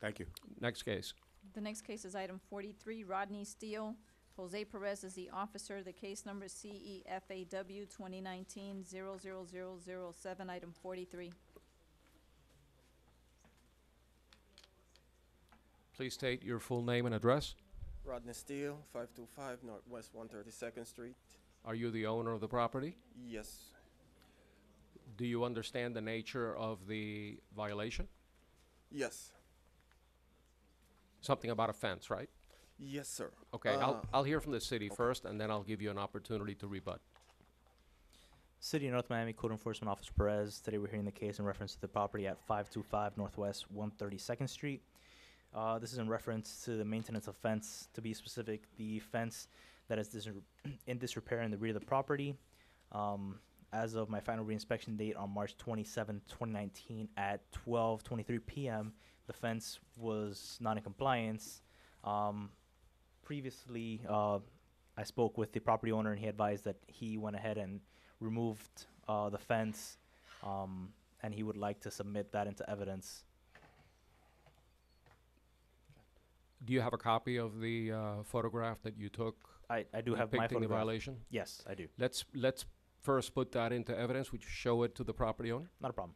Thank you. Next case. The next case is item 43, Rodney Steele. Jose Perez is the officer. The case number CEFAW 2019-00007, item 43. Please state your full name and address. Rodney Steele, 525 Northwest 132nd Street. Are you the owner of the property? Yes. Do you understand the nature of the violation? Yes. Something about a fence, right? Yes, sir. Okay, I'll hear from the city first, and then I'll give you an opportunity to rebut. City of North Miami Code Enforcement Officer Perez. Today we're hearing the case in reference to the property at 525 Northwest 132nd Street. This is in reference to the maintenance of fence. To be specific, the fence that is in disrepair in the rear of the property. As of my final reinspection date on March 27, 2019 at 12:23 p.m., the fence was not in compliance. Previously, I spoke with the property owner, and he advised that he went ahead and removed the fence, and he would like to submit that into evidence. Do you have a copy of the photograph that you took I do have my depicting the photograph. violation? Yes, I do. Let's first put that into evidence. Would you show it to the property owner? Not a problem.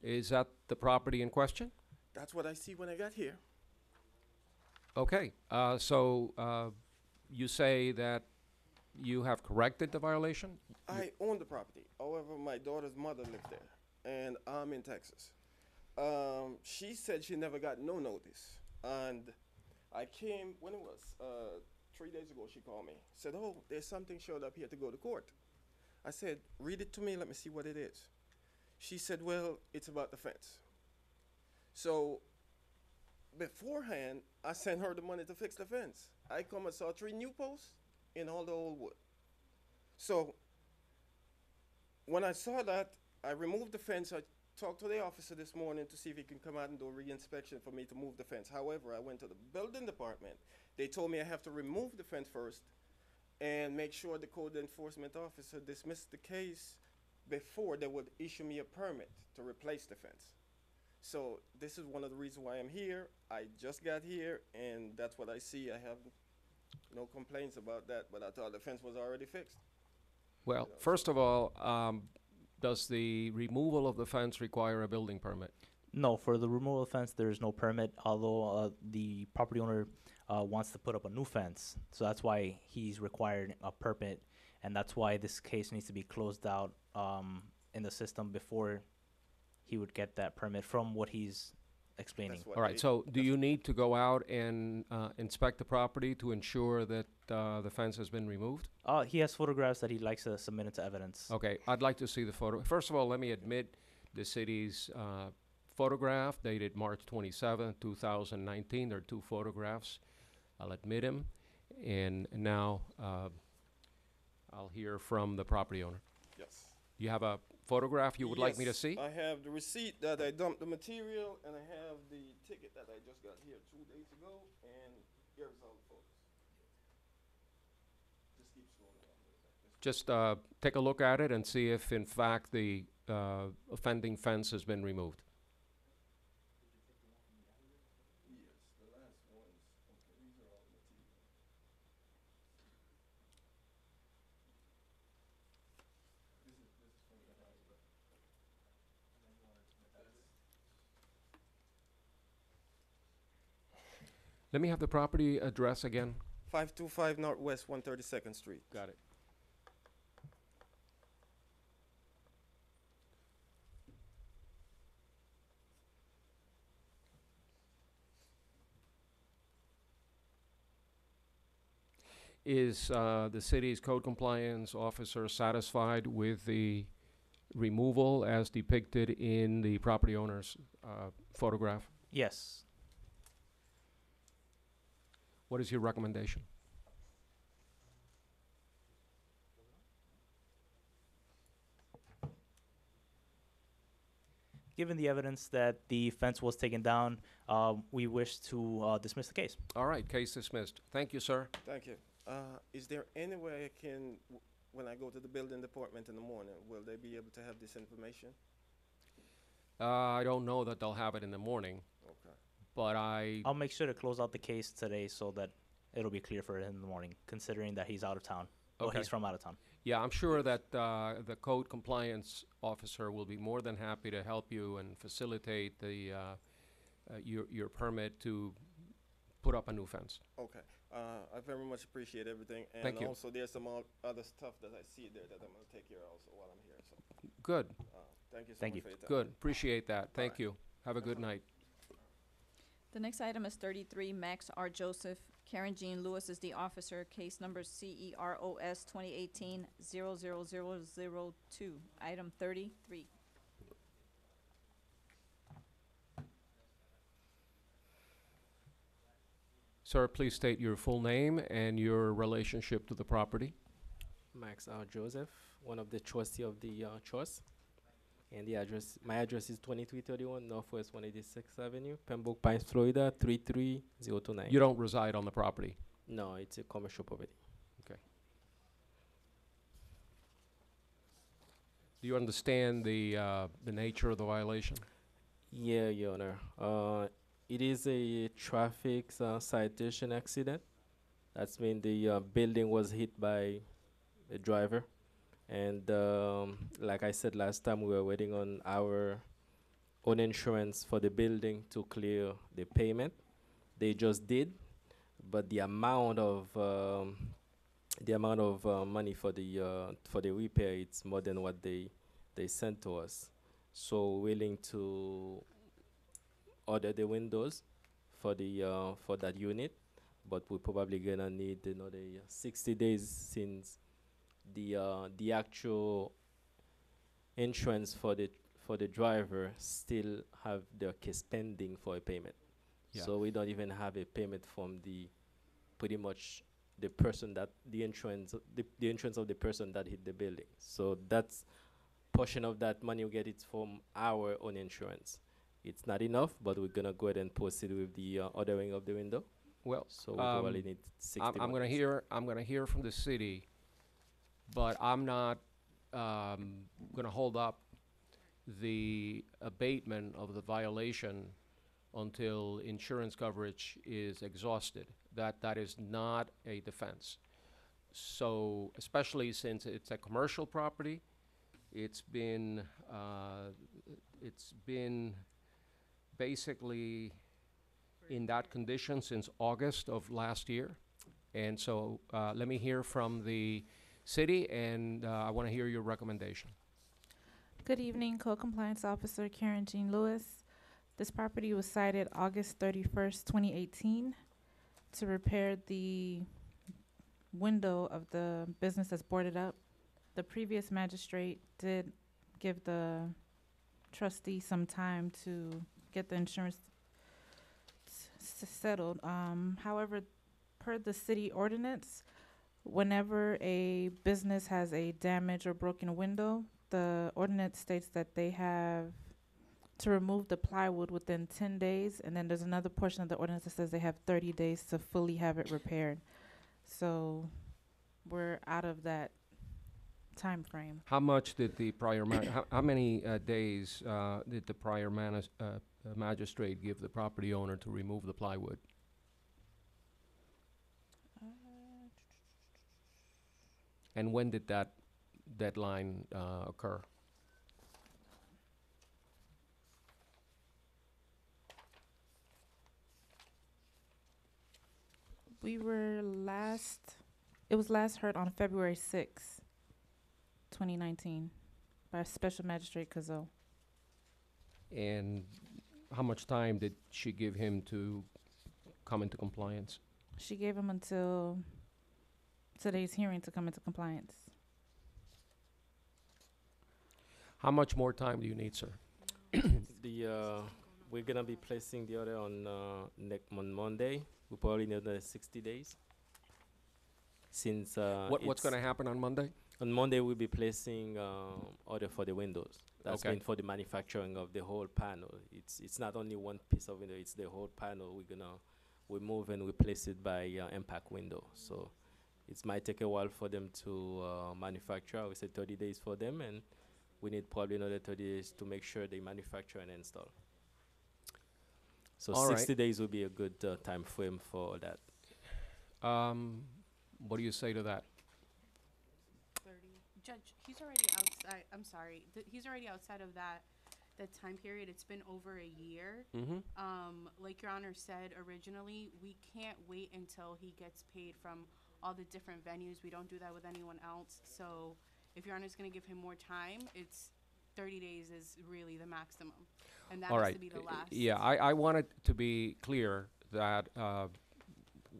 Is that the property in question? That's what I see when I got here. Okay, so you say that you have corrected the violation? I own the property. However, my daughter's mother lived there, and I'm in Texas. She said she never got no notice. And I came, when it was 3 days ago, she called me. Said, oh, there's something showed up here to go to court. I said, read it to me, let me see what it is. She said, well, it's about the fence. So beforehand, I sent her the money to fix the fence. I come and saw 3 new posts in all the old wood. So when I saw that, I removed the fence. I talked to the officer this morning to see if he can come out and do a re-inspection for me to move the fence. However, I went to the building department. They told me I have to remove the fence first and make sure the code enforcement officer dismissed the case before they would issue me a permit to replace the fence. So this is one of the reasons why I'm here. I just got here, and that's what I see. I have no complaints about that, but I thought the fence was already fixed. Well, first of all, does the removal of the fence require a building permit? No, for the removal of the fence, there is no permit, although the property owner wants to put up a new fence. So that's why he's required a permit, and that's why this case needs to be closed out in the system before he would get that permit from what he's explaining. That's what All right, they- so do you need to go out and inspect the property to ensure that the fence has been removed? He has photographs that he'd like to submit into evidence. Okay, I'd like to see the photo. First of all, let me admit the city's photograph dated March 27, 2019. There are 2 photographs. I'll admit him. And now I'll hear from the property owner. Yes. Do you have a photograph you would like me to Yes, see? I have the receipt that I dumped the material, and I have the ticket that I just got here 2 days ago, and here's all the photos. Just keep scrolling down. Just take a look at it and see if, in fact, the offending fence has been removed. Yes, the last ones. Okay, these are all the material. This is from the highway. Let me have the property address again. 525 Northwest 132nd Street. Got it. Is the city's code compliance officer satisfied with the removal as depicted in the property owner's photograph? Yes. What is your recommendation? Given the evidence that the fence was taken down, we wish to dismiss the case. All right, case dismissed. Thank you, sir. Thank you. Is there any way I can, when I go to the building department in the morning, will they be able to have this information? I don't know that they'll have it in the morning, Okay. but I'll make sure to close out the case today so that it'll be clear for him in the morning, considering that he's out of town. Well, Okay. he's from out of town. yeah, I'm sure that the code compliance officer will be more than happy to help you and facilitate the your permit to put up a new fence. Okay. I very much appreciate everything. And Thank you. also, there's some other stuff that I see there that I'm going to take care of also while I'm here. So, Good, thank you so Thank much you. for your time. good. Appreciate that. Thank right. you. Have a good night. The next item is 33, Max R. Joseph. Karen Jean Lewis is the officer, case number CEROS 2018-00002, item 33. Sir, please state your full name and your relationship to the property. Max R. Joseph, one of the trustee of the trust. And the address, my address is 2331 Northwest 186th Avenue, Pembroke Pines, Florida, 33029. You don't reside on the property. No, it's a commercial property. Do you understand the nature of the violation? Yeah, Your Honor. It is a traffic citation accident. That's when the building was hit by a driver. And like I said last time, we were waiting on our own insurance for the building to clear the payment. They just did, but the amount of money for the repair, it's more than what they sent to us. So willing to order the windows for the for that unit, but we're probably gonna need another 60 days since the actual insurance for the driver still have their case pending for a payment. Yeah. So we don't even have a payment from the pretty much the person that the insurance of the person that hit the building. So that's portion of that money we get it from our own insurance. It's not enough, but we're gonna go ahead and proceed with the ordering of the window. Well, So we probably need 60 I'm more days. gonna hear from the city, but I'm not gonna hold up the abatement of the violation until insurance coverage is exhausted. That is not a defense. So, especially since it's a commercial property, it's been basically in that condition since August of last year. And so, let me hear from the city, and I want to hear your recommendation. Good evening, Code Compliance Officer Karen Jean Lewis. This property was cited August 31st, 2018 to repair the window of the business that's boarded up. The previous magistrate did give the trustee some time to get the insurance settled. However, per the city ordinance, whenever a business has a damaged or broken window, the ordinance states that they have to remove the plywood within 10 days, and then there's another portion of the ordinance that says they have 30 days to fully have it repaired. So we're out of that time frame. How much did the prior, how many days did the prior magistrate give the property owner to remove the plywood? And when did that deadline occur? It was last heard on February 6th, 2019, by Special Magistrate Cazot. And how much time did she give him to come into compliance? She gave him until today's hearing to come into compliance. How much more time do you need, sir? We're gonna be placing the order on on Monday. We probably need another 60 days. Since What's going to happen on Monday? on Monday we'll be placing order for the windows. That's Okay. meant for the manufacturing of the whole panel. It's not only one piece of window; it's the whole panel. We're gonna remove and replace it by impact window. So it might take a while for them to manufacture. I would say 30 days for them, and we need probably another 30 days to make sure they manufacture and install. So All right. 60 days would be a good time frame for that. What do you say to that? 30. Judge, he's already outside, I'm sorry, he's already outside of that time period. It's been over a year. Mm-hmm. Like Your Honor said originally, we can't wait until he gets paid from all the different venues. We don't do that with anyone else. So if Your Honor's gonna give him more time, it's 30 days is really the maximum. And that All has right. to be the last. Yeah, I wanted to be clear that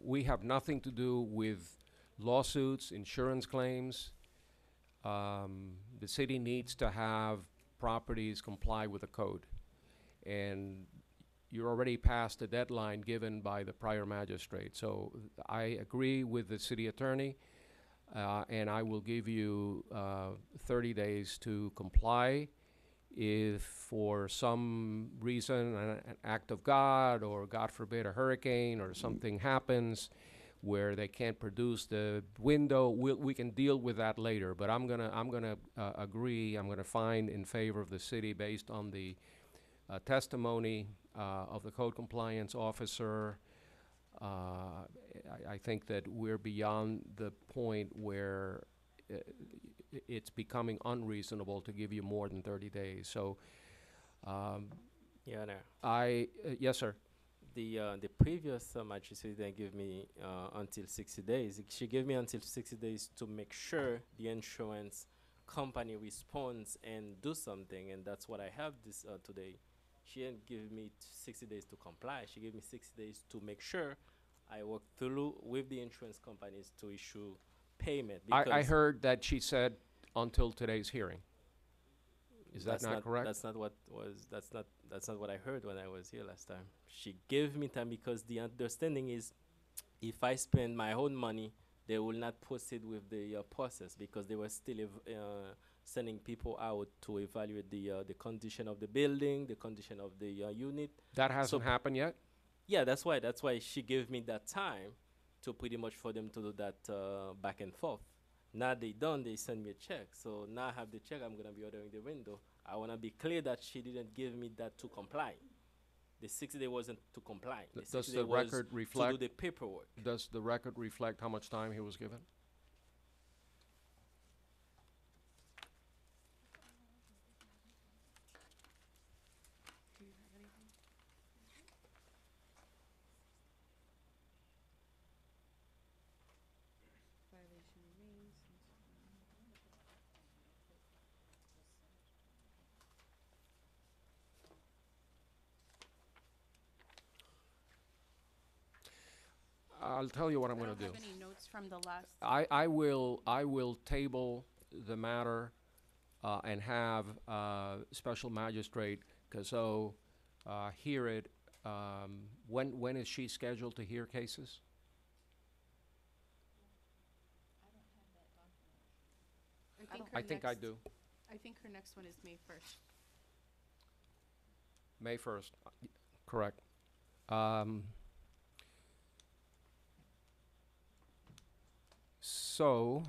we have nothing to do with lawsuits, insurance claims. The city needs to have properties comply with the code. And you're already past the deadline given by the prior magistrate. So I agree with the city attorney, and I will give you 30 days to comply. If for some reason, an act of God, or God forbid, a hurricane or something happens where they can't produce the window, we can deal with that later. But I'm gonna agree. I'm gonna find in favor of the city based on the testimony of the code compliance officer. I think that we're beyond the point where it's becoming unreasonable to give you more than 30 days. So, Yeah, no. yes, sir. The previous magistrate didn't give me until 60 days. She gave me until 60 days to make sure the insurance company responds and do something, and that's what I have this today. She didn't give me 60 days to comply. She gave me 60 days to make sure I work through with the insurance companies to issue payment. I heard that she said until today's hearing. Is that That's not correct? That's not what I heard when I was here last time. She gave me time because the understanding is, if I spend my own money, they will not proceed with the process, because they were still sending people out to evaluate the condition of the building, the condition of the unit. That hasn't happened yet? Yeah, that's why she gave me that time to pretty much for them to do that back and forth. Now they done, they send me a check. So now I have the check, I'm gonna be ordering the window. I wanna be clear that she didn't give me that to comply. The 60 day wasn't to comply. The Does 60 the day was record to do reflect, the paperwork. does the record reflect how much time he was given? Do you have anything? Violation remains. I'll tell you what I'm I gonna don't do. have any notes from the last. I will table the matter and have Special Magistrate Cazot hear it. When is she scheduled to hear cases? I think I do. I think her next one is May 1st. May 1st, correct. So,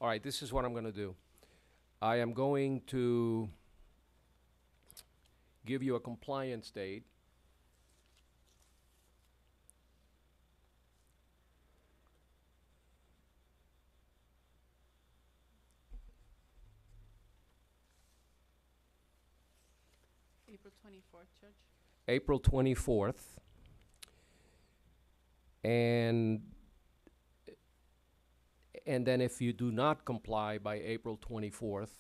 all right, this is what I'm going to do. I am going to give you a compliance date. April 24th, Judge. April 24th. And then if you do not comply by April 24th,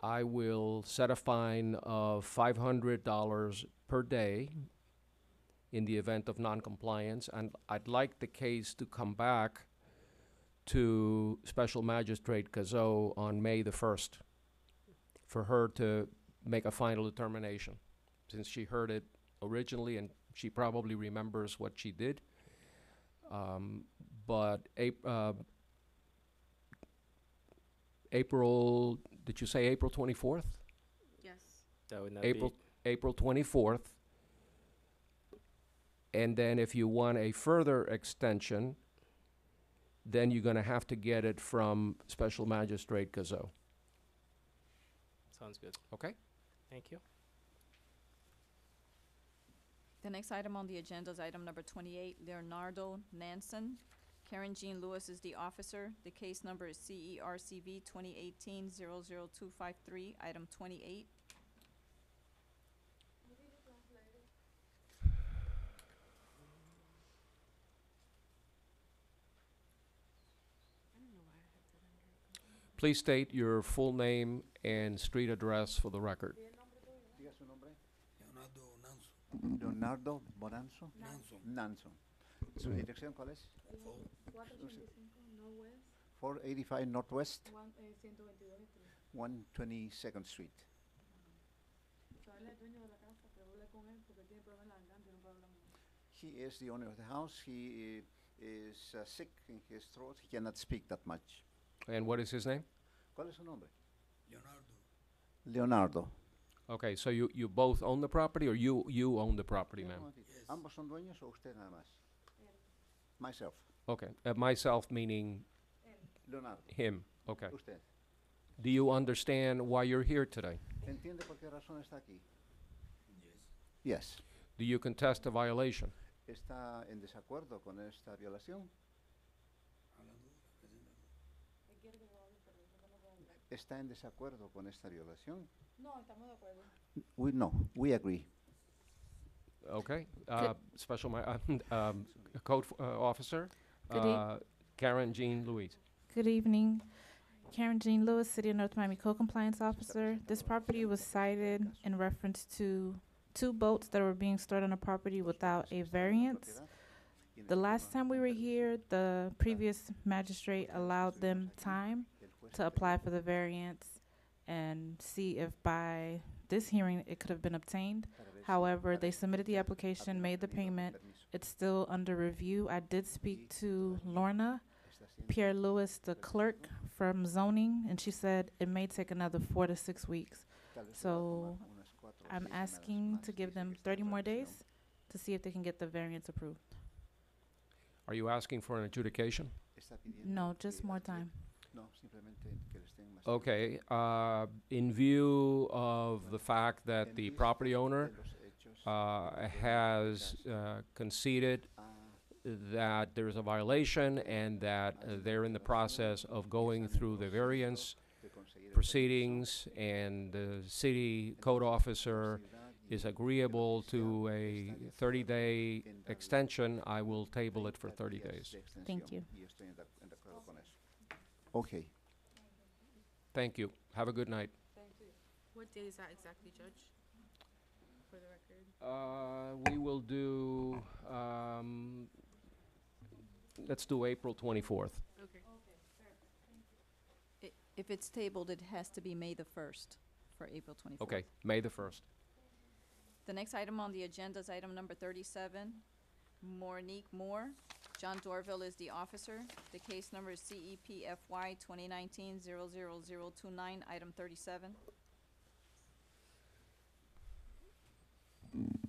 I will set a fine of $500 per day in the event of non-compliance, and I'd like the case to come back to Special Magistrate Cazot on May the 1st for her to make a final determination, since she heard it originally and she probably remembers what she did. But April, did you say April 24th? Yes. That would not April, be, April 24th. And then if you want a further extension, then you're gonna have to get it from Special Magistrate Gazzo. sounds good. Okay? Thank you. The next item on the agenda is item number 28, Leonardo Nansen. Karen Jean Lewis is the officer. The case number is CERCV 2018-00253, item 28. Please state your full name and street address for the record. Diga su nombre. Leonardo Boranzo. Nanson. ¿Su dirección cuál es? 485 Northwest, 122nd Street. He is the owner of the house. He is sick in his throat. He cannot speak that much. And what is his name? ¿Cuál es su nombre? Leonardo. Okay, so you both own the property, or you own the property, ma'am? ¿Ambos son dueños o usted nada más? Myself. Okay, myself meaning Leonardo. him, okay. Usted. Do you understand why you're here today? ¿Entiende por qué razón está aquí? Yes. Do you contest a violation? ¿Está en desacuerdo con esta violación? ¿Está en desacuerdo con esta violación? No, estamos de acuerdo. We agree. Okay, Special Code Officer, Good Karen Jean Louise. Good evening. Karen Jean Lewis, City of North Miami Co-Compliance Officer. This property was cited in reference to 2 boats that were being stored on a property without a variance. The last time we were here, the previous magistrate allowed them time to apply for the variance and see if by this hearing it could have been obtained. However, they submitted the application, made the payment. It's still under review. I did speak to Lorna Pierre Lewis, the clerk from zoning, and she said it may take another 4 to 6 weeks. So I'm asking to give them 30 more days to see if they can get the variance approved. Are you asking for an adjudication? No, just more time. Okay, in view of the fact that the property owner has conceded that there's a violation and that they're in the process of going through the variance proceedings, and the city code officer is agreeable to a 30-day extension, I will table it for 30 days. Thank you. Okay. Thank you. Have a good night. What day is that exactly, Judge? For the record. We will do, let's do April 24th. Okay. If it's tabled, it has to be May the 1st for April 24th. Okay, May the 1st. The next item on the agenda is item number 37, Monique Moore. John Dorville is the officer. The case number is CEPFY 2019-00029, item 37.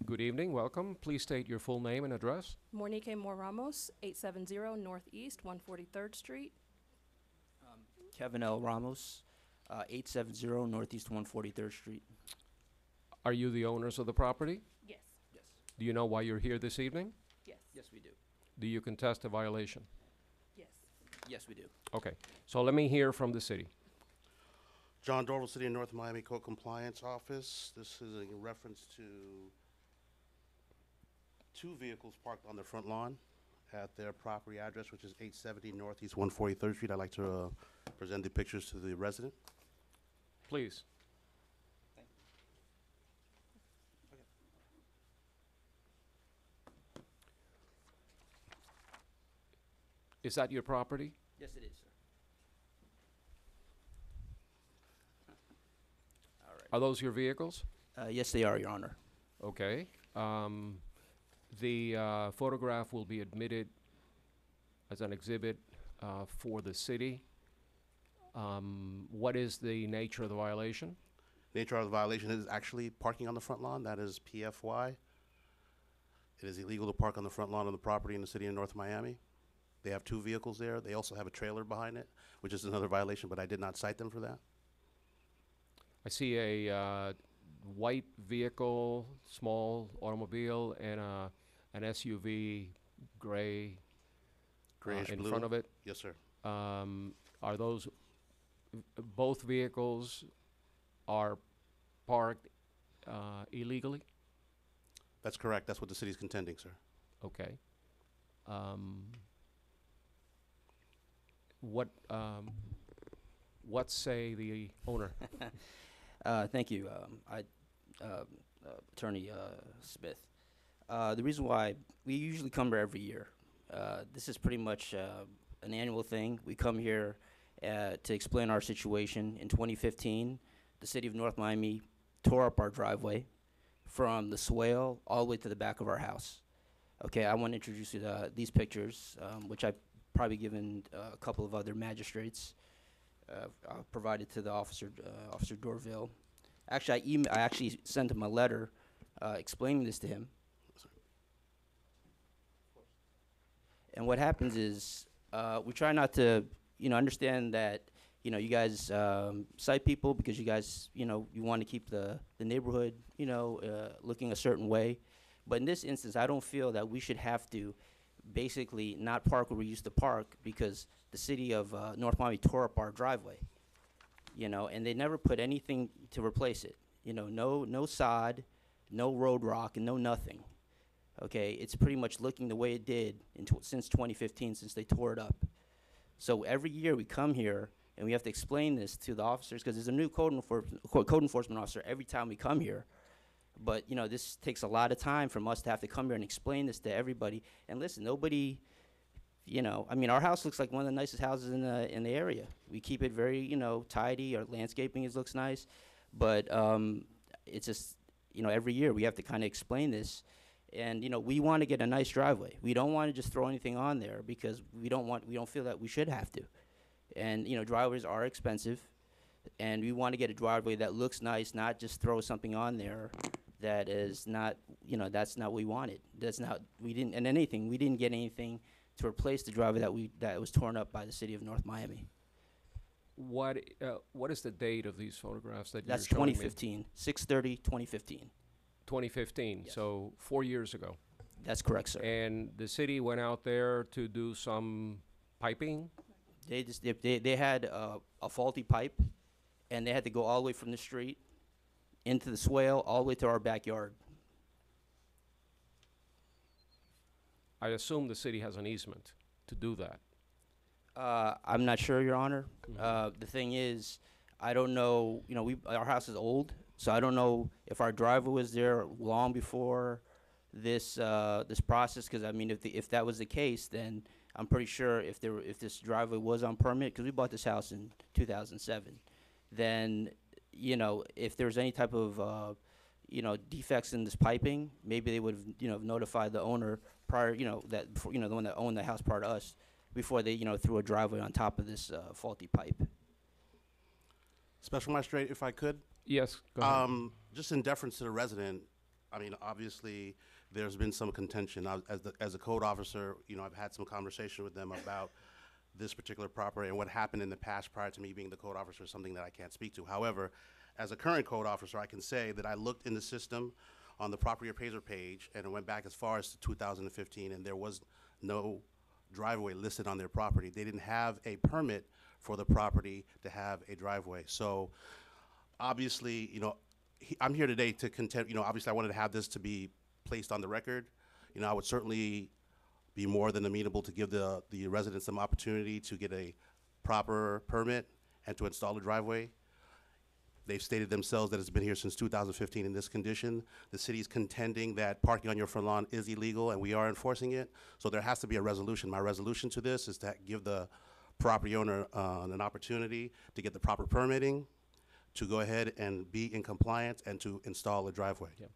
Good evening, welcome. Please state your full name and address. Monique Moore Ramos, 870 Northeast 143rd Street. Kevin L. Ramos, 870 Northeast 143rd Street. Are you the owners of the property? Yes. Yes. Do you know why you're here this evening? Yes. Yes, we do. Do you contest a violation? Yes. Yes, we do. Okay, so let me hear from the city. John Dorval, City of North Miami Co-Compliance Office. This is in reference to 2 vehicles parked on the front lawn at their property address, which is 870 Northeast 143rd Street. I'd like to present the pictures to the resident. Please. Is that your property? Yes, it is, sir. All right. Are those your vehicles? Yes, they are, Your Honor. Okay. The photograph will be admitted as an exhibit for the city. What is the nature of the violation? Nature of the violation is actually parking on the front lawn. That is PFY. It is illegal to park on the front lawn of the property in the city of North Miami. They have 2 vehicles there. They also have a trailer behind it, which is another violation, but I did not cite them for that. I see a white vehicle, small automobile, and an SUV, gray, Grayish in blue. front of it. Yes, sir. Are those, both vehicles are parked illegally? That's correct. That's what the city's contending, sir. Okay. What say the owner? Thank you, Attorney Smith. The reason why we usually come here every year, this is pretty much an annual thing. We come here to explain our situation. In 2015, the city of North Miami tore up our driveway from the swale all the way to the back of our house. Okay, I want to introduce you to these pictures, which I've probably given a couple of other magistrates. Provided to the Officer Dorville. Actually, I actually sent him a letter explaining this to him. And what happens is we try not to, understand that, you guys cite people because you guys, you want to keep the neighborhood, looking a certain way. But in this instance, I don't feel that we should have to basically not park where we used to park because the city of North Miami tore up our driveway, and they never put anything to replace it. No sod, no road rock, and no nothing. Okay, it's pretty much looking the way it did since 2015, since they tore it up. So every year we come here and we have to explain this to the officers because there's a new code enforcement officer every time we come here. But this takes a lot of time from us to have to come here and explain this to everybody. And listen, nobody, our house looks like one of the nicest houses in the area. We keep it very, tidy. Our landscaping looks nice, but it's just, every year we have to kind of explain this. And we want to get a nice driveway. We don't want to just throw anything on there because we don't feel that we should have to. And driveways are expensive, and we want to get a driveway that looks nice, not just throw something on there that is not, that's not what we wanted. We didn't get anything to replace the driveway that was torn up by the city of North Miami. What is the date of these photographs that That's you're showing 2015, 6/30/2015. 2015, Yes. so 4 years ago. That's correct, sir. And the city went out there to do some piping? They had a faulty pipe, and they had to go all the way from the street into the swale, all the way to our backyard. I assume the city has an easement to do that. I'm not sure, Your Honor. The thing is, I don't know, our house is old, so I don't know if our driveway was there long before this process, because if that was the case, then I'm pretty sure if this driveway was on permit, because we bought this house in 2007, then, if there was any type of, defects in this piping, maybe they would have, notified the owner prior, the one that owned the house prior to us, before they, threw a driveway on top of this faulty pipe. Special Magistrate, if I could. Yes, go ahead. Just in deference to the resident, obviously, there's been some contention. As a code officer, I've had some conversation with them about this particular property and what happened in the past prior to me being the code officer is something that I can't speak to. However, as a current code officer, I can say that I looked in the system on the property appraiser page, and it went back as far as to 2015, and there was no driveway listed on their property. They didn't have a permit for the property to have a driveway. So obviously, I'm here today to contend, obviously I wanted to have this to be placed on the record. I would certainly be more than amenable to give the residents some opportunity to get a proper permit and to install a driveway. They've stated themselves that it's been here since 2015 in this condition. The city's contending that parking on your front lawn is illegal, and we are enforcing it. So there has to be a resolution. My resolution to this is to give the property owner an opportunity to get the proper permitting, to go ahead and be in compliance, and to install a driveway. Yeah.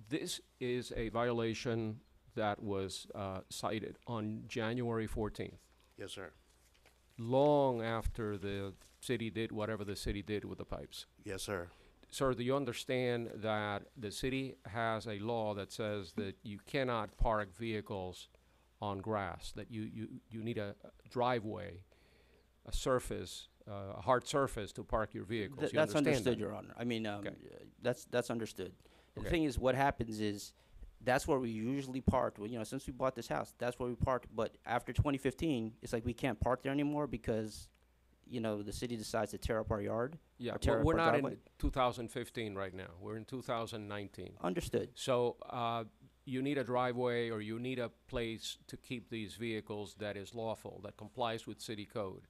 This is a violation that was cited on January 14th. Yes, sir. long after the city did whatever the city did with the pipes. Yes, sir. Sir, do you understand that the city has a law that says that you cannot park vehicles on grass, that you need a driveway, a surface, a hard surface to park your vehicles? You That's understand understood, that? Your Honor. I mean, Okay. that's understood. The Okay. thing is, what happens is, that's where we usually parked. Well, since we bought this house, that's where we parked. But after 2015, it's like we can't park there anymore because, the city decides to tear up our yard. Yeah, or tear well, up we're our not driveway. in 2015 right now. We're in 2019. Understood. So you need a driveway or you need a place to keep these vehicles that is lawful, that complies with city code.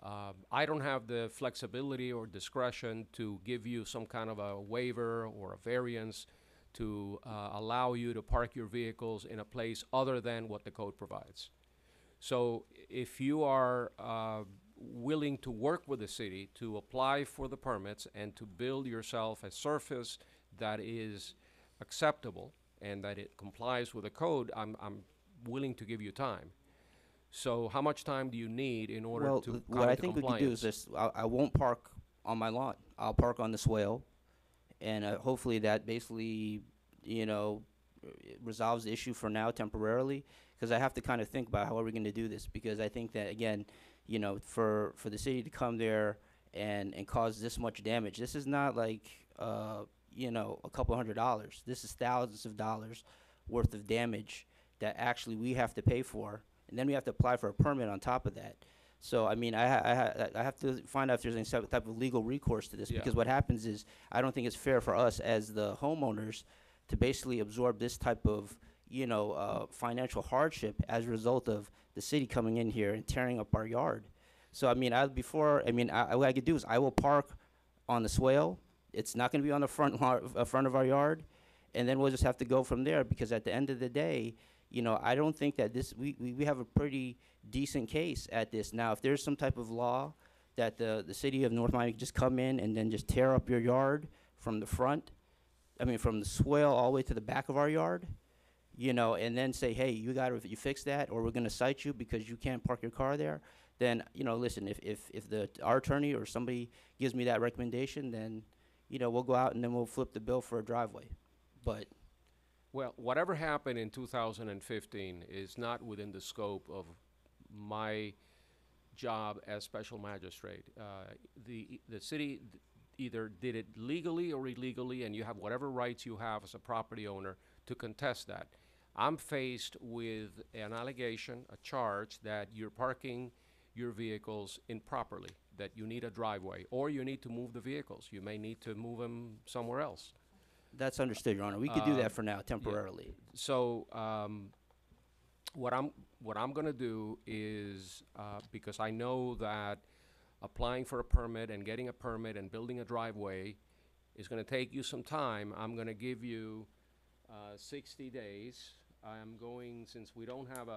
I don't have the flexibility or discretion to give you some kind of a waiver or a variance to allow you to park your vehicles in a place other than what the code provides. So if you are willing to work with the city to apply for the permits and to build yourself a surface that is acceptable and that it complies with the code, I'm willing to give you time. So how much time do you need in order Well, to come what I into think we could do is compliance? this: I won't park on my lawn. I'll park on the swale, and hopefully that basically, resolves the issue for now temporarily. Because I have to kind of think about how are we going to do this. Because I think that again, for the city to come there and cause this much damage, this is not like a couple $100. This is thousands of dollars worth of damage that actually we have to pay for. And then we have to apply for a permit on top of that. So, I mean, I have to find out if there's any type of legal recourse to this. Yeah. Because what happens is, I don't think it's fair for us as the homeowners to basically absorb this type of, financial hardship as a result of the city coming in here and tearing up our yard. So, I mean, what I could do is I will park on the swale. It's not going to be on the front of our yard. And then we'll just have to go from there, because at the end of the day, I don't think that we have a pretty decent case at this. Now, if there's some type of law that the city of North Miami just come in and then just tear up your yard from the front, from the swale all the way to the back of our yard, and then say, hey, you fix that, or we're going to cite you because you can't park your car there, then, listen, if our attorney or somebody gives me that recommendation, then, we'll go out and then we'll flip the bill for a driveway. But Well, whatever happened in 2015 is not within the scope of my job as special magistrate. The city either did it legally or illegally, and you have whatever rights you have as a property owner to contest that. I'm faced with an allegation, a charge, that you're parking your vehicles improperly, that you need a driveway, or you need to move the vehicles. You may need to move them somewhere else. that's understood, Your Honor. We could do that for now, temporarily. So what I'm going to do is, because I know that applying for a permit and getting a permit and building a driveway is going to take you some time, I'm going to give you 60 days. I'm going, since we don't have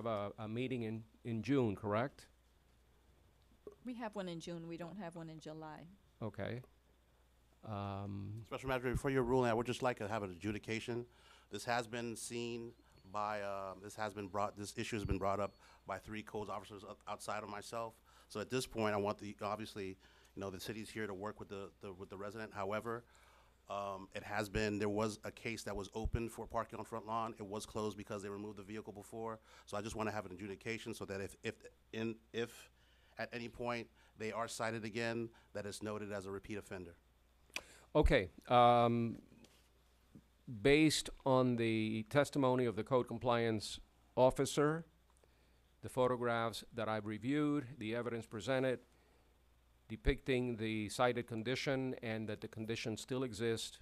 a meeting in June, correct? We have one in June, we don't have one in July. Okay. Special Magistrate, before your ruling, I would just like to have an adjudication. This has been seen by, this issue has been brought up by 3 codes officers outside of myself. So at this point, I want obviously, the city's here to work with the resident. However, there was a case that was open for parking on front lawn. It was closed because they removed the vehicle before. So I just want to have an adjudication so that if at any point they are cited again, that it's noted as a repeat offender. Okay. Based on the testimony of the code compliance officer, the photographs that I've reviewed, the evidence presented depicting the cited condition and that the condition still exists,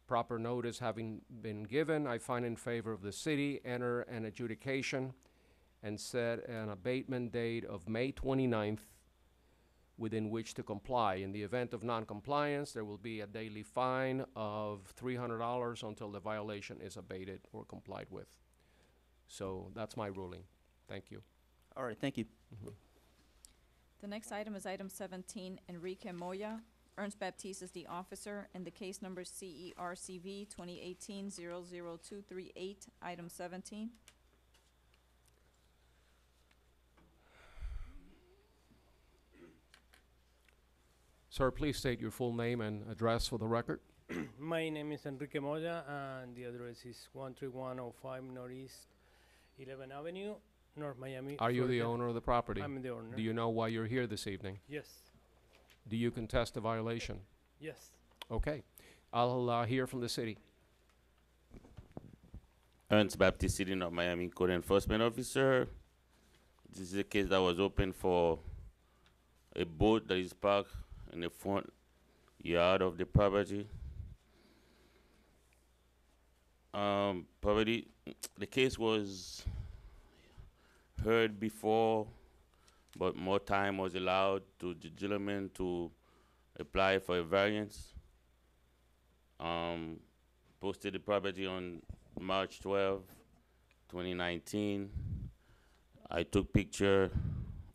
proper notice having been given, I find in favor of the city, enter an adjudication and set an abatement date of May 29th within which to comply. In the event of non-compliance, there will be a daily fine of $300 until the violation is abated or complied with. So that's my ruling. Thank you. All right, thank you. The next item is item 17, Enrique Moya. Ernst Baptiste is the officer, and the case number CERCV 2018-00238, item 17. Sir, please state your full name and address for the record. My name is Enrique Moya, and the address is 13105 Northeast 11th Avenue, North Miami. Are you the Florida. owner of the property? I'm the owner. Do you know why you're here this evening? Yes, Do you contest the violation? yes. Okay. I'll hear from the city. Ernst Baptist, City of Miami Code Enforcement Officer. This is a case that was open for a boat that is parked in the front yard of the property. The case was heard before, but more time was allowed to the gentleman to apply for a variance. Posted the property on March 12, 2019. I took picture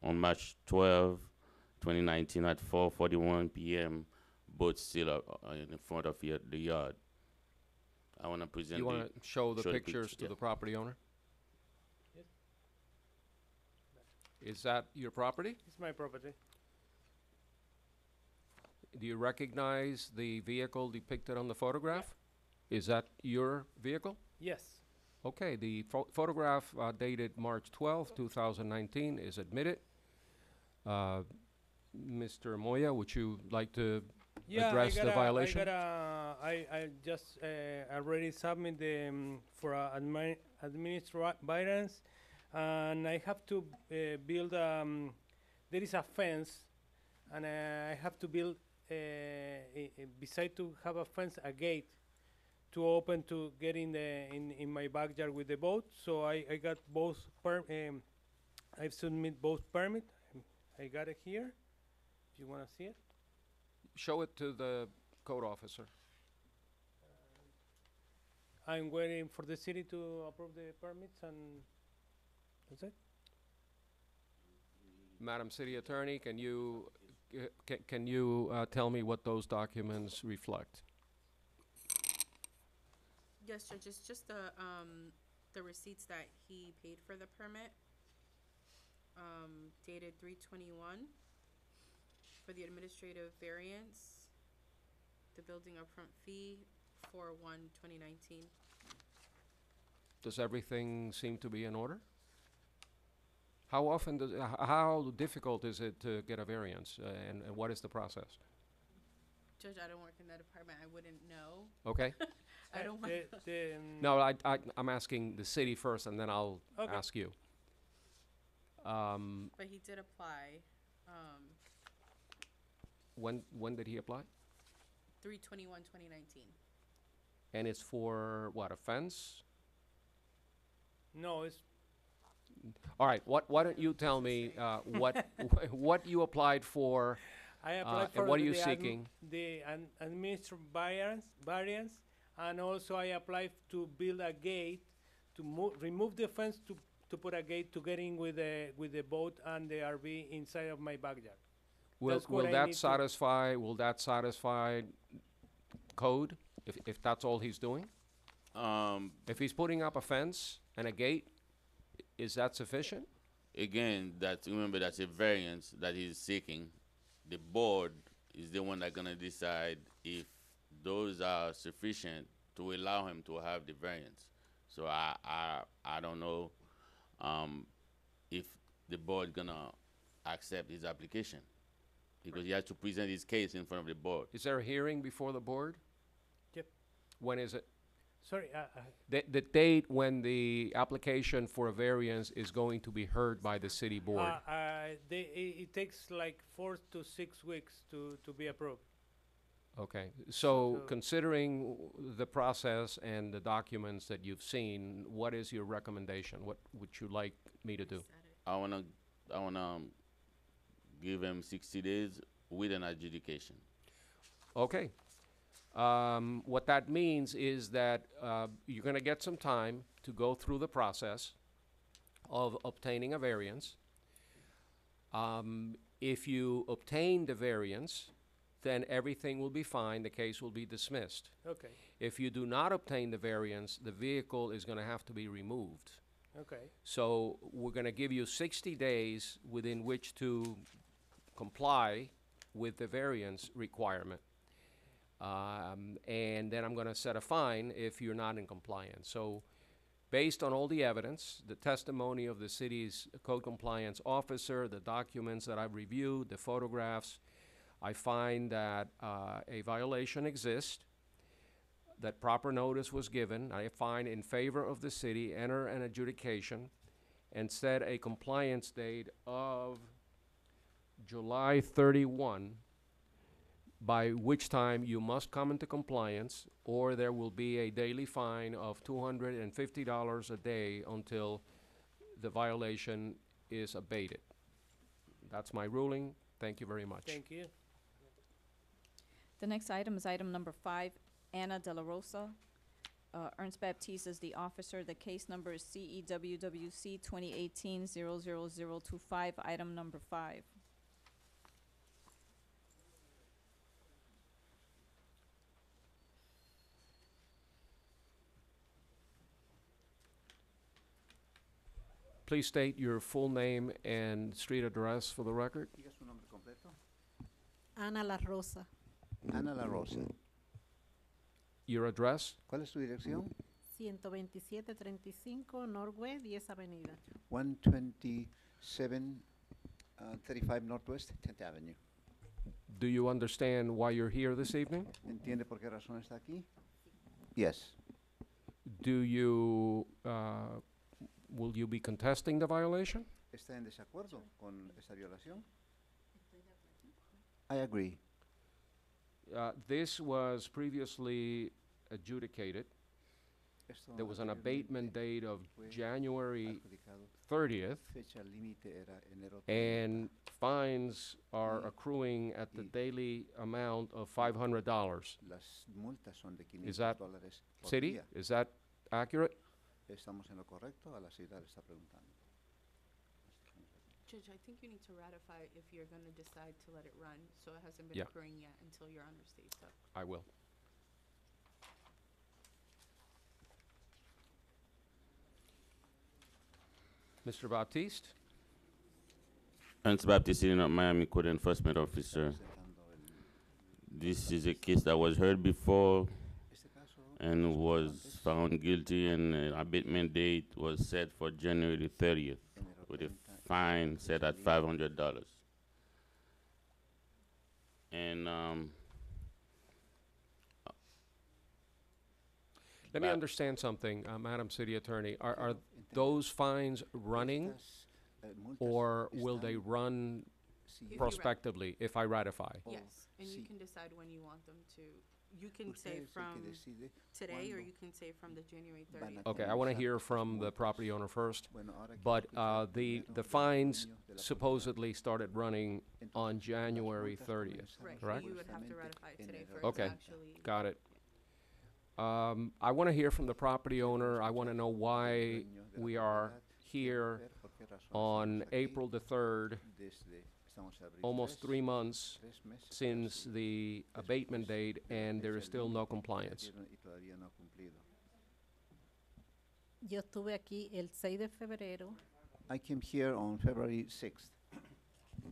on March 12, 2019 at 4:41 p.m. Boat still in front of the yard. I want to present. You want to show the pictures picture, to yeah. the property owner? Yes. Is that your property? It's my property. Do you recognize the vehicle depicted on the photograph? Is that your vehicle? Yes. Okay, the photograph dated March 12, 2019 is admitted. Mr. Moya, would you like to address the violation? I just already submit the for administrative and I have to build. There is a fence, and I have to build beside to have a fence, a gate to open to get in my backyard with the boat. So I got both I've submit both permit. I got it here. If you want to see it. Show it to the code officer. I'm waiting for the city to approve the permits, and that's it. Madam City Attorney, can you can you tell me what those documents reflect? Yes, Judge, it's just the receipts that he paid for the permit, dated 3/21, for the administrative variance, the building upfront fee, 4/1/2019. Does everything seem to be in order? How often does, how difficult is it to get a variance, and what is the process? Judge, I don't work in that department, I wouldn't know. Okay. I don't want. No, I'm asking the city first, and then I'll ask you. But he did apply, When did he apply? 3/21/2019. And it's for what, a fence? No, it's All right, why don't you tell me what you applied for, I applied for and what are you the seeking? The administrative variance, and also I applied to build a gate to remove the fence to put a gate to get in with the boat and the RV inside of my backyard. Will That's what I that need to- satisfy code if that's all he's doing? If he's putting up a fence and a gate, is that sufficient? Again, remember that's a variance that he's seeking. The board is the one that's gonna decide if those are sufficient to allow him to have the variance. So I don't know if the board gonna accept his application, because he has to present his case in front of the board. Is there a hearing before the board? Yep. When is it? Sorry, The date when the application for a variance is going to be heard by the city board? it takes like 4 to 6 weeks to be approved. Okay, so considering the process and the documents that you've seen, what is your recommendation? What would you like me to do? I wanna give him 60 days with an adjudication. Okay. What that means is that you're going to get some time to go through the process of obtaining a variance. If you obtain the variance, then everything will be fine, the case will be dismissed. Okay. If you do not obtain the variance, the vehicle is going to have to be removed. Okay. So we're going to give you 60 days within which to comply with the variance requirement. And then I'm gonna set a fine if you're not in compliance. So, based on all the evidence, the testimony of the city's code compliance officer, the documents that I've reviewed, the photographs, I find that a violation exists, that proper notice was given. I find in favor of the city, enter an adjudication, and set a compliance date of July 31, by which time you must come into compliance, or there will be a daily fine of $250 a day until the violation is abated. That's my ruling. Thank you very much. Thank you. The next item is item number 5, Anna De La Rosa. Ernst Baptiste is the officer. The case number is CEWWC 2018-00025, item number 5. Please state your full name and street address for the record. Diga su nombre completo. Ana La Rosa, Ana La Rosa. Your address? ¿Cuál es su dirección? 12735 Northwest 10 Avenida. 35 Northwest 10th Avenue. Do you understand why you're here this evening? ¿Entiende por qué razón está aquí? Yes. Do you, will you be contesting the violation? ¿Está en desacuerdo con esta violación? I agree. This was previously adjudicated. Esto There was an anteriormente abatement date of fue January adjudicado. 30th, Fecha límite era enero 30. and fines are accruing at the y- daily amount of $500. Las multas son de Is that $500 por City, día. is that accurate? ¿Estamos en lo correcto? A la ciudad le está preguntando. Judge, I think you need to ratify if you're gonna decide to let it run, so it hasn't been Yeah. occurring yet until you're under state step. I will. Mr. Baptiste? Ernst Baptiste, City of Miami Code Enforcement Officer. Presentando This is a case that was heard before este caso and was antes, found guilty, and abatement date was set for January 30th enero with a 30, fine set at $500. And Let me Ba- understand something, Madam City Attorney. Are quiero entender, those fines running, estas, multas or will they están run siguiendo you ra- prospectively if I ratify? Oh, Yes, and you sí. can decide when you want them to. You can Usted say es el from que decide today, or cuándo you can say from the January van a 30th. Okay, I want to comenzar hear estas from the multas. property owner first. Bueno, ahora quiero But escuchar the primero del fines dueño de la propiedad. supposedly started running Entonces, on las January multas 30th. comenzaron Right, correct? so you would have to supuestamente ratify it today enero for it to Okay. actually. Got it. I want to hear from the property owner. I want to know why dueño de la we are propiedad. Quiero here ver por qué razón on estamos aquí April the 3rd, estamos a abril almost 3, 3 months 3 meses since casi the abatement date, de la and there is fecha still no límite que compliance. dieron y todavía no ha cumplido. Yo estuve aquí el 6 de febrero I came here on February 6th.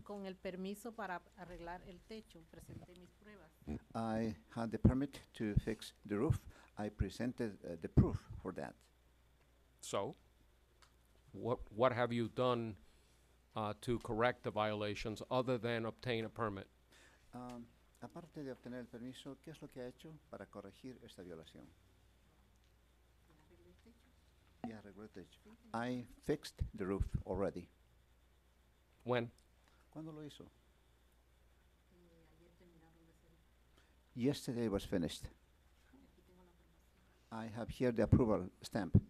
con el permiso para arreglar el techo. Presenté mis pruebas. I had the permit to fix the roof. I presented the proof for that. So, what have you done to correct the violations other than obtain a permit? Aparte de obtener el permiso, ¿qué es lo que ha hecho para corregir esta violación? Ya arregló el techo. I fixed the roof already. When? ¿Cuándo lo hizo? Yesterday was finished. I have here the approval stamp.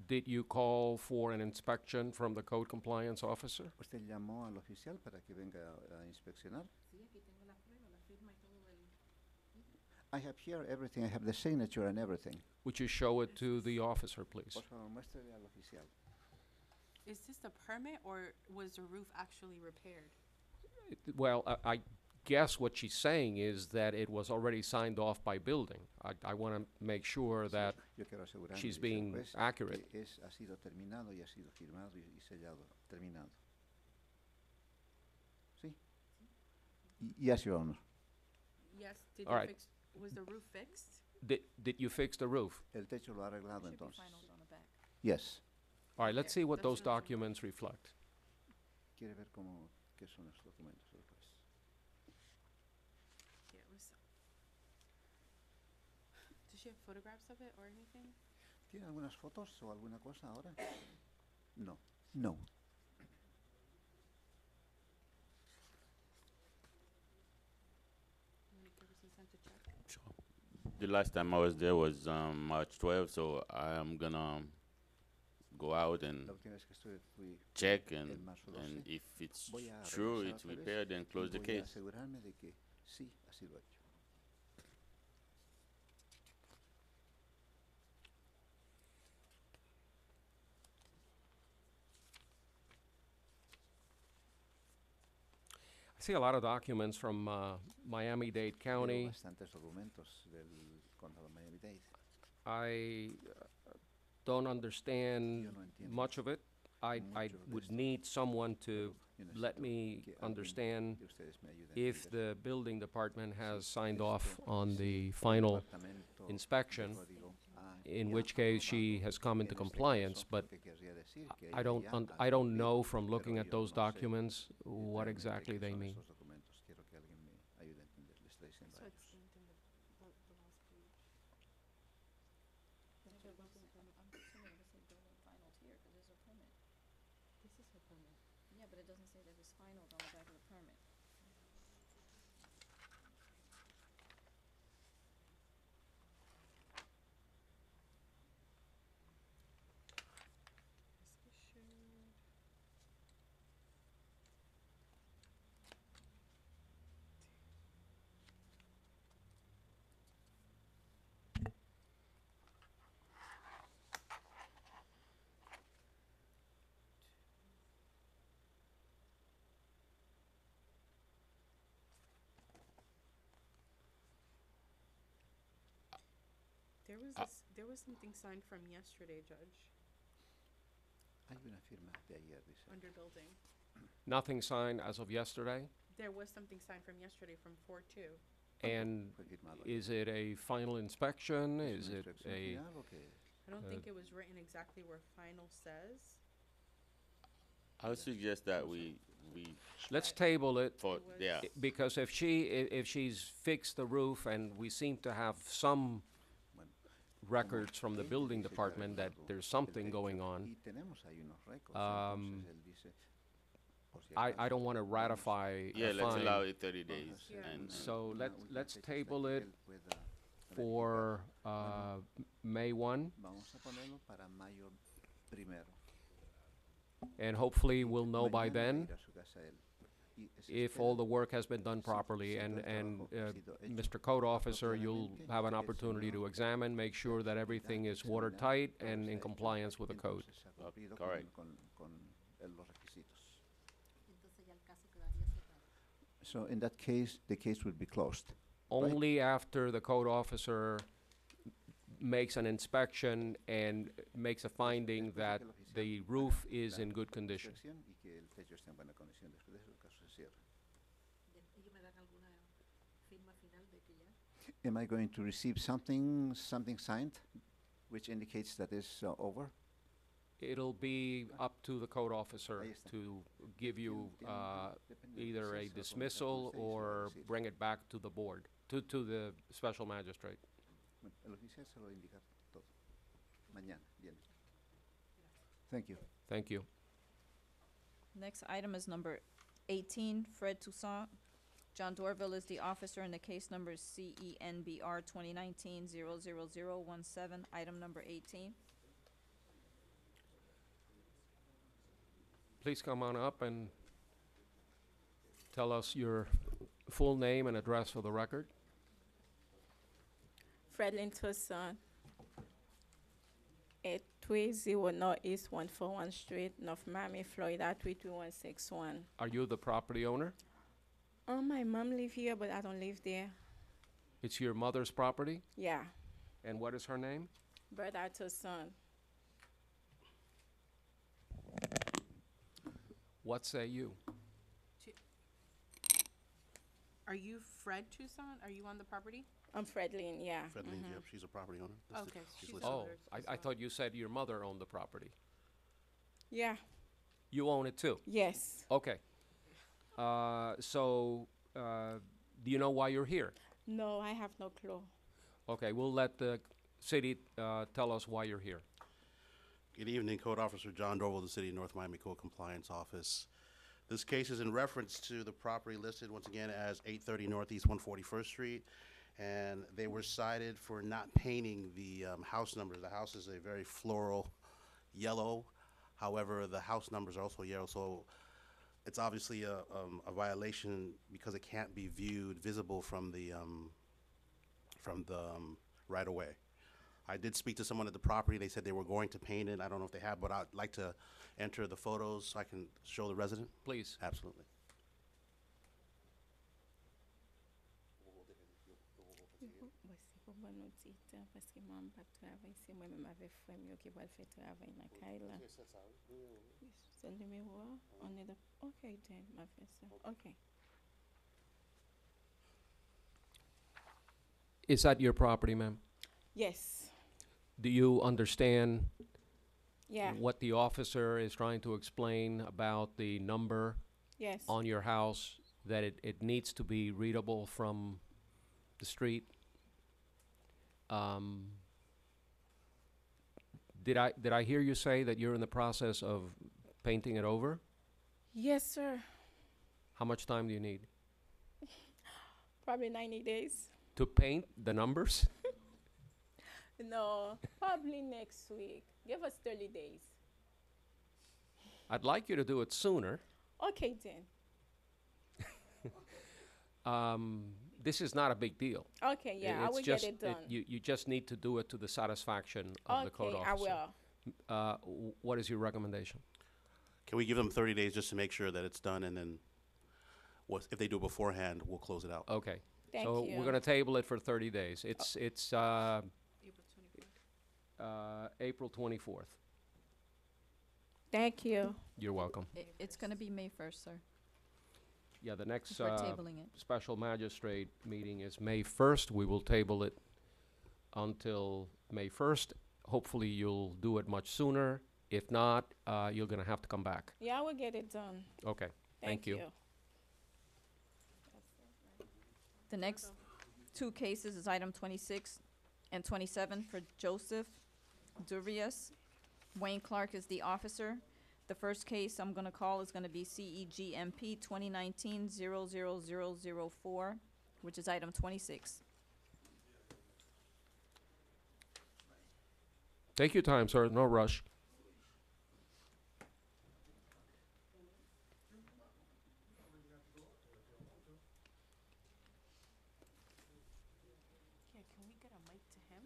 Did you call for an inspection from the code compliance officer? ¿Usted llamó al oficial para que venga a inspeccionar? I have here everything. I have the signature and everything. Would you show it to the officer, please? Por favor, muéstrele al oficial. Is this a permit, or was the roof actually repaired? Well, I guess what she's saying is that it was already signed off by building. I want to make sure that Yo quiero asegurarme, she's dice el being juez, accurate. que ha sido terminado y ha sido firmado y sellado. Terminado. ¿Sí? Yes, Your Honor. Yes, did All you right. fix, was the roof fixed? Did you fix the roof? El techo lo ha arreglado Should be entonces. finals on the back. Yes. All right, let's Okay, see what that's those what I'm- documents reflect. ¿Quiere ver qué son esos documentos después? Yeah, it was. Does she have photographs of it or anything? ¿Tiene algunas fotos o alguna cosa ahora? No. No. You wanna give us a sense to check? The last time I was there was March 12th, so I am gonna go out and La última vez que estuve fui check, el and marzo 12. if it's Voy a true, revisar it's otra vez repaired, then y close the voy a case. asegurarme de que sí ha sido hecho. I see a lot of documents from Miami-Dade Veo County. bastantes documentos del condado Miami-Dade. I don't understand Yo no entiendo much of it. I mucho de would esto, need someone to Yo let necesito me que alguien understand de ustedes me ayude a if entender the building department has si signed esto- off on si the el final departamento de inspection, código ha in ya which case she aprobado. has come into En este compliance, caso, but lo que querría decir que I ella don't ya I ha don't cumplido, know from pero looking at yo those no sé documents what realmente exactly qué they son mean. esos documentos. Quiero que alguien me ayude a entender. Le estoy diciendo So a it's ellos. linked in the last page. I'm assuming it doesn't say building finals here, cause there's a permit. This is her permit. Yeah, but it doesn't say that it's finals on the back of the permit. Is issued. There was something signed from yesterday, Judge, Hay una firma de ayer, dice. under building. Nothing signed as of yesterday? There was something signed from yesterday from 4/2. And Fue firmado ayer. is it a final inspection? ¿Es Is una it inspección a, final o qué? I don't Uh, think it was written exactly where final says. I would suggest that we let's table it, for It was- yeah. because if she's fixed the roof and we seem to have some Bueno, records from the él building dice que ha department that arreglado there's el something techo going on, y tenemos ahí unos récords, Um, entonces él dice, por si I acaso, don't want to vamos ratify Yeah, a let's fine allow it 30 vamos a days, hacer Yeah. and So una let's- última let's fecha hasta table que it él pueda for Bueno. May 1, Vamos a ponerlo para mayo primero. and hopefully Y we'll know by mañana then ir a su casa él. Y se if espera all the work has been done si- properly, si and, todo el and trabajo ha sido hecho Mr. Code Officer, you'll apropiadamente, have an el opportunity to señor examine, make sure that everything is watertight todo and se ha in hecho, compliance with the code. entonces se ha cumplido correct. con los requisitos. Entonces ya el caso quedaría cerrado. So in that case, the case would be closed. Only after the code officer makes an inspection and makes a finding Después de that que el oficial the haga roof is la in good condition. inspección y que el techo esté en buena condición. Después de eso, el caso se cierra. ¿Ellos me dan alguna firma final de que ya? Am I going to receive something signed, which indicates that it's over? It'll be up to the code officer Ahí está. to give you Depende del either a proceso, como dismissal usted hizo, or decir. bring it back to the board, to the special magistrate. Bueno, el oficial se lo va a indicar todo. Mañana, bien. Thank you. Thank you. Next item is number 18, Fred Toussaint. John Dorville is the officer, and the case number is CENBR 2019-00017, item number 18. Please come on up and tell us your full name and address for the record. Fredlin Toussaint, 830 Northeast 141 Street, North Miami, Florida 32161. Are you the property owner? My mom live here, but I don't live there. It's your mother's property? Yeah, And what is her name? Bertha Toussaint. What say you? Are you Fred Toussaint? Are you on the property? I'm Fredlyn, yeah. Fred Lane, yep, she's a property owner. Okay, she's she's listed. Oh, owner. I thought you said your mother owned the property. Yeah, You own it too? yes. Okay. So, do you know why you're here? No, I have no clue. Okay, we'll let the city tell us why you're here. Good evening, Code Officer John Dorval, the City of North Miami Code Compliance Office. This case is in reference to the property listed once again as 830 Northeast 141st Street, and they were cited for not painting the house numbers. The house is a very floral yellow. However, the house numbers are also yellow, so it's obviously a violation because it can't be visible from the right of way. I did speak to someone at the property. They said they were going to paint it. I don't know if they have, but I'd like to enter the photos so I can show the resident. Please. Absolutely. Okay. Is that your property, ma'am? Yes, Do you understand yeah, what the officer is trying to explain about the number yes. on your house, that it needs to be readable from the street? Did I hear you say that you're in the process of painting it over? Yes, sir. How much time do you need Probably 90 days. to paint the numbers? No, probably next week. Give us 30 days. I'd like you to do it sooner. Okay, then. This is not a big deal. Okay, yeah, I It's will just, get it done. you just need to do it to the satisfaction of the code Okay, officer. I will. What is your recommendation? Can we give them 30 days just to make sure that it's done, and then if they do it beforehand, we'll close it out? Okay. Thank So you. we're gonna table it for 30 days. It's April 24th. Thank you. You're welcome. It's gonna be May 1st, sir. Yeah, the next If we're tabling it. special magistrate meeting is May 1st. We will table it until May 1st. Hopefully, you'll do it much sooner. If not, you're gonna have to come back. Yeah, I will get it done. Okay, thank you. The next two cases is item 26 and 27 for Joseph Durius. Wayne Clark is the officer. The first case I'm gonna call is gonna be CEGMP 2019-00004, which is item 26. Take your time, sir. No rush. Yeah, can we get a mic to him?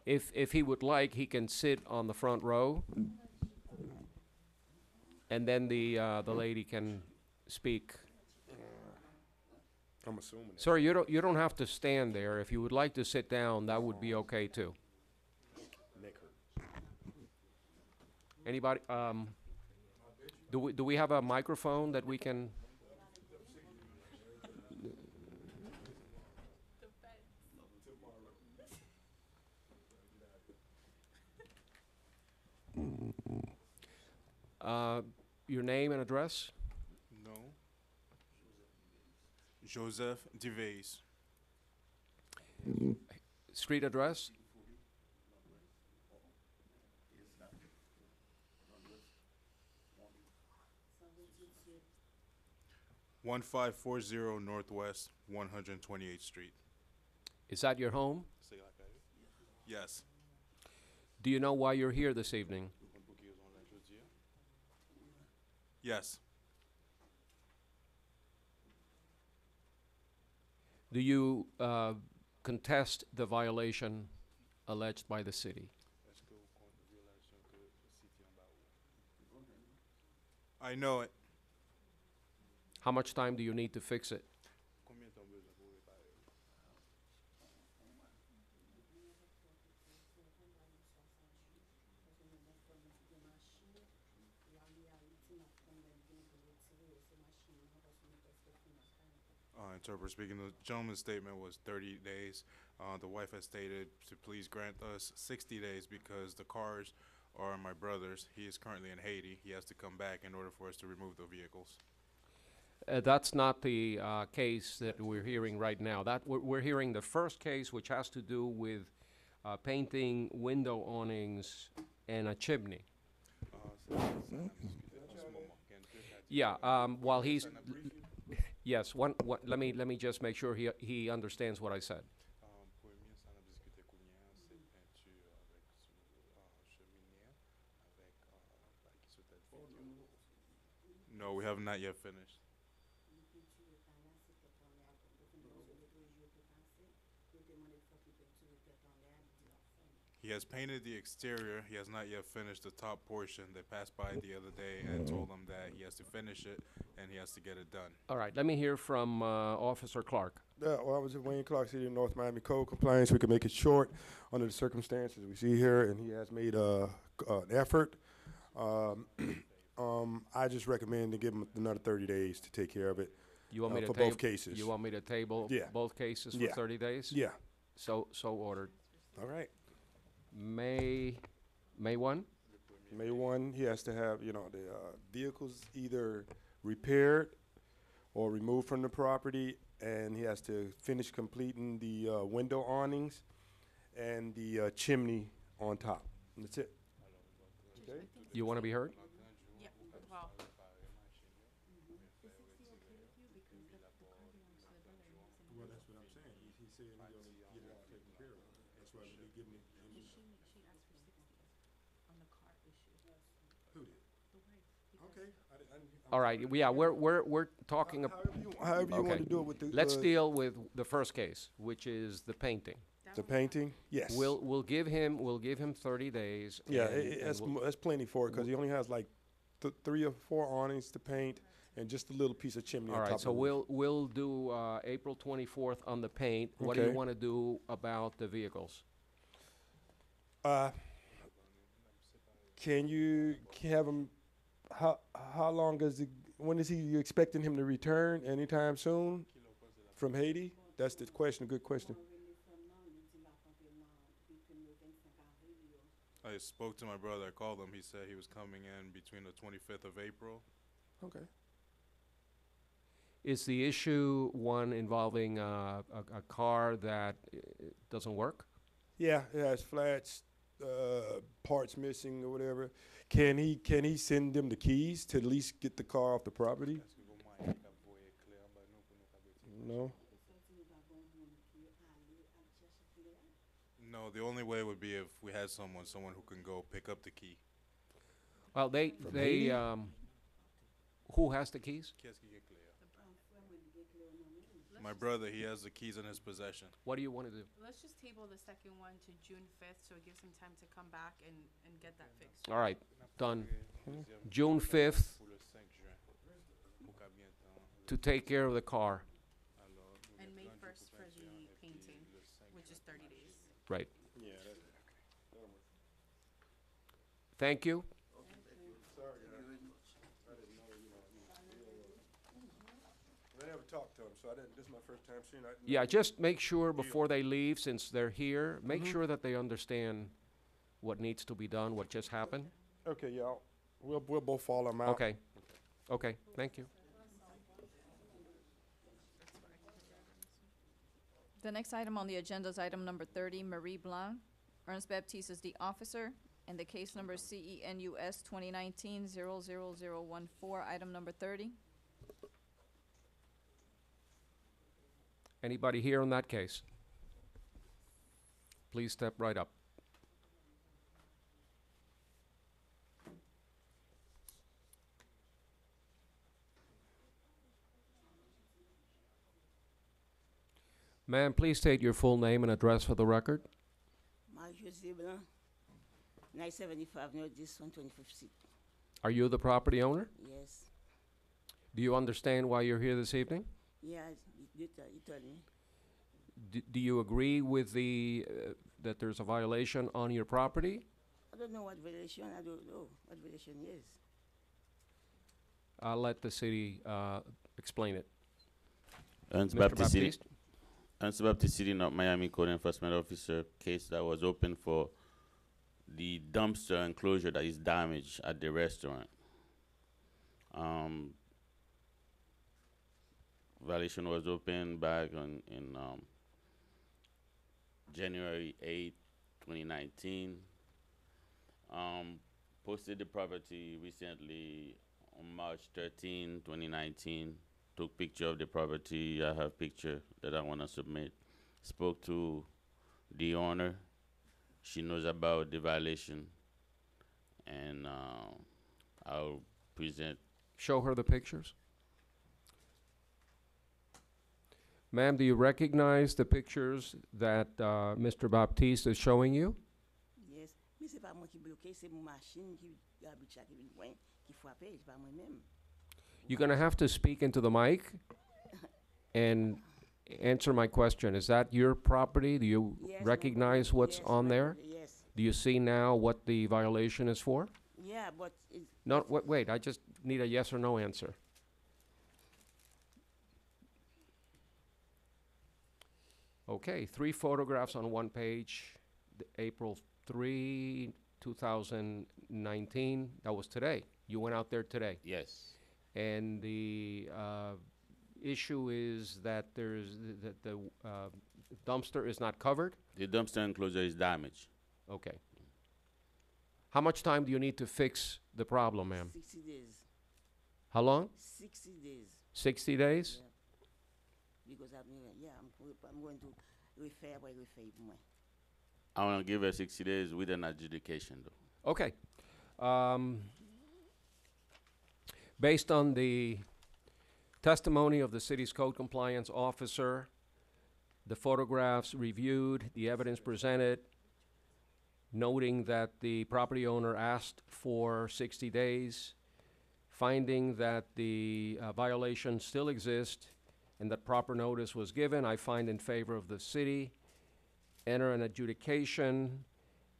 If he would like, he can sit on the front row, and then the lady can speak. I'm assuming. Sir, you don't have to stand there. If you would like to sit down, that would be okay too. Anybody? Do we have a microphone that we can? Your name and address? No. Joseph Devays. Street address? One 1540 Northwest 128th Street. Is that your home? Yes. Do you know why you're here this evening? Yes. Do you contest the violation alleged by the city? I know it. How much time do you need to fix it? Interpreter speaking. The gentleman's statement was 30 days. The wife has stated to please grant us 60 days because the cars are my brother's. He is currently in Haiti. He has to come back in order for us to remove the vehicles. That's not the case that we're hearing right now. That we're hearing the first case, which has to do with painting window awnings and a chimney. Yeah. While he's yes. Let me just make sure he understands what I said. No, we have not yet finished. He has painted the exterior. He has not yet finished the top portion. They passed by the other day and told him that he has to finish it and he has to get it done. All right. Let me hear from Officer Clark. Well, I was at Wayne Clark City, North Miami Code Compliance. We can make it short under the circumstances we see here, and he has made an effort. I just recommend to give him another 30 days to take care of it. You want me to for both cases? You want me to table both cases for 30 days? Yeah. So ordered. All right. May 1? May 1, he has to have, the vehicles either repaired or removed from the property, and he has to finish completing the window awnings and the chimney on top. And that's it. Okay. You want to be heard? Yeah, well. Well, that's what I'm saying. He said he's going to get it all taken care of. That's why we're giving it. Who did? Okay. All right. Yeah, we're talking. However you want to do it with the. Let's deal with the first case, which is the painting. The painting, yes. We'll give him 30 days. Yeah, and that's plenty for it because he only has like 3 or 4 awnings to paint and just a little piece of chimney. All on right, top so of it. we'll do April 24th on the paint. What do you Okay. want to do about the vehicles? Can you have him? How long is it? When is you expecting him to return? Anytime soon from Haiti? That's the question. Good question. I spoke to my brother. I called him. He said he was coming in between the 25th of April. Okay. Is the issue one involving a car that doesn't work? Yeah, it has flats, parts missing or whatever. Can he send them the keys to at least get the car off the property? No. No, the only way would be if we had someone who can go pick up the key. Well, they who has the keys? My brother, he has the keys in his possession. What do you want to do? Let's just table the second one to June 5th, so it gives him time to come back and get that fixed. All right, done. June 5th to take care of the car. And May 1st for the painting, which is 30 days. Right. Yeah. Thank you. I never talked to him, so this is my first time seeing it. Yeah, just make sure before they leave, since they're here, make sure that they understand what needs to be done, what just happened. Okay, yeah. We'll both follow him out. Okay. Okay, thank you. The next item on the agenda is item number 30, Marie Blanc. Ernest Baptiste is the officer, and the case number is CENUS 2019-00014, item number 30. Anybody here on that case? Please step right up. Ma'am, please state your full name and address for the record. José Blanc, 975 Northeast 125th Street. Are you the property owner? Yes. Do you understand why you're here this evening? Yeah, you told me. Do you agree with the that there's a violation on your property? I don't know what violation. I don't know what violation is. I'll let the city explain it. Ernst Mr. Baptist City. Baptiste? Ernst Baptist City, North Miami Code Enforcement Officer case that was open for the dumpster enclosure that is damaged at the restaurant. Violation was opened back in January 8, 2019. Posted the property recently on March 13, 2019. Took picture of the property. I have picture that I want to submit. Spoke to the owner. She knows about the violation, and I'll present. Show her the pictures. Ma'am, do you recognize the pictures that Mr. Baptiste is showing you? Yes. Mais c'est pas moi qui bloqué, c'est mon machine qui a bouché qui vient point, qui frappé, c'est pas moi-même. You're going to have to speak into the mic and answer my question. Is that your property? Do you Yes, recognize what's yes, on my there? property, yes. Do you see now what the violation is for? Yeah, but it's No, wait, I just need a yes or no answer. Okay, 3 photographs on one page, April 3, 2019. That was today. You went out there today. Yes. And the issue is that that the dumpster is not covered? The dumpster enclosure is damaged. Okay. How much time do you need to fix the problem, ma'am? 60 days. How long? 60 days. 60 days? Yeah. Because I'm going to refer by refer more. I want to give her 60 days with an adjudication, though. Okay. Based on the testimony of the city's code compliance officer, the photographs reviewed, the evidence presented, noting that the property owner asked for 60 days, finding that the violation still exists and that proper notice was given, I find in favor of the city, enter an adjudication,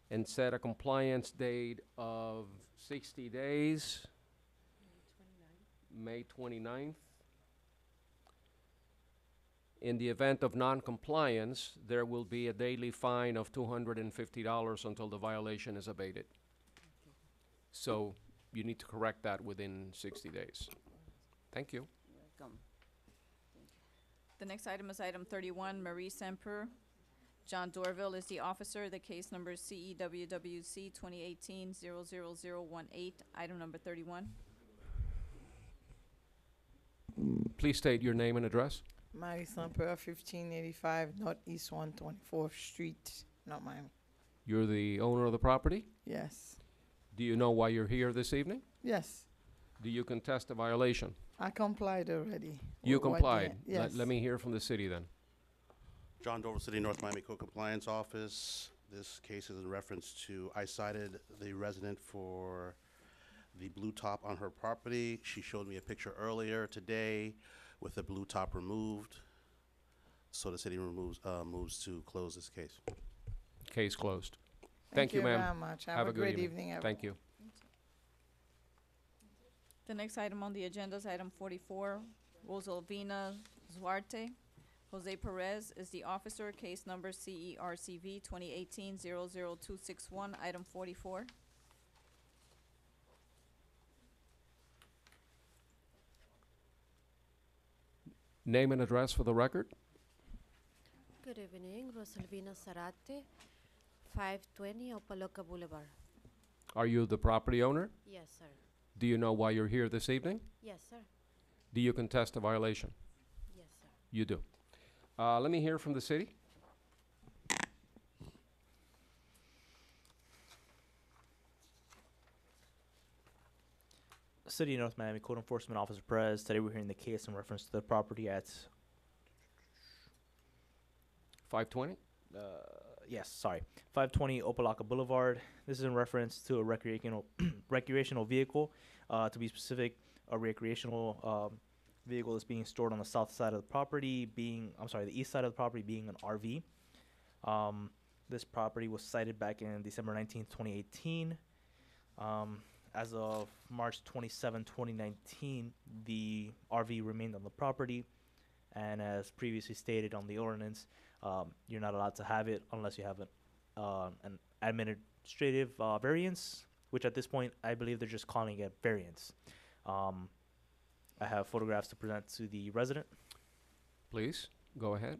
and set a compliance date of 60 days. May 29th. In the event of non-compliance, there will be a daily fine of $250 until the violation is abated. So you need to correct that within 60 days. Thank you. Welcome. The next item is item 31, Marie Semper. John Dorville is the officer. The case number is CEWWC 2018-00018, item number 31. Please state your name and address. Mary Samper, 1585 Northeast 124th Street, North Miami. You're the owner of the property? Yes. Do you know why you're here this evening? Yes. Do you contest the violation? I complied already. You with what complied? they- Yes. Let me hear from the city then. John Dover City, North Miami Code Compliance Office. This case is in reference to, I cited the resident for the blue top on her property. She showed me a picture earlier today with the blue top removed. So the city moves to close this case. Case closed. Thank you, you ma'am. very much. Have a good great evening, everyone. Thank you. The next item on the agenda is item 44, Rosalvina Zuarte. Jose Perez is the officer. Case number CERCV 2018-00261, item 44. Name and address for the record. Good evening, Rosalvina Zarate, 520 Opaloca Boulevard. Are you the property owner? Yes, sir. Do you know why you're here this evening? Yes, sir. Do you contest a violation? Yes, sir. You do. Let me hear from the city. City of North Miami Code Enforcement Officer Perez. Today we're hearing the case in reference to the property at 520? Yes, sorry. 520 Opalaca Boulevard. This is in reference to a recreational vehicle. To be specific, a recreational vehicle is being stored on the south side of the property, the east side of the property being an RV. This property was cited back in December 19th, 2018. As of March 27, 2019, the RV remained on the property, And as previously stated on the ordinance, you're not allowed to have it unless you have an administrative variance, which at this point, I believe they're just calling it variance. I have photographs to present to the resident. Please, go ahead.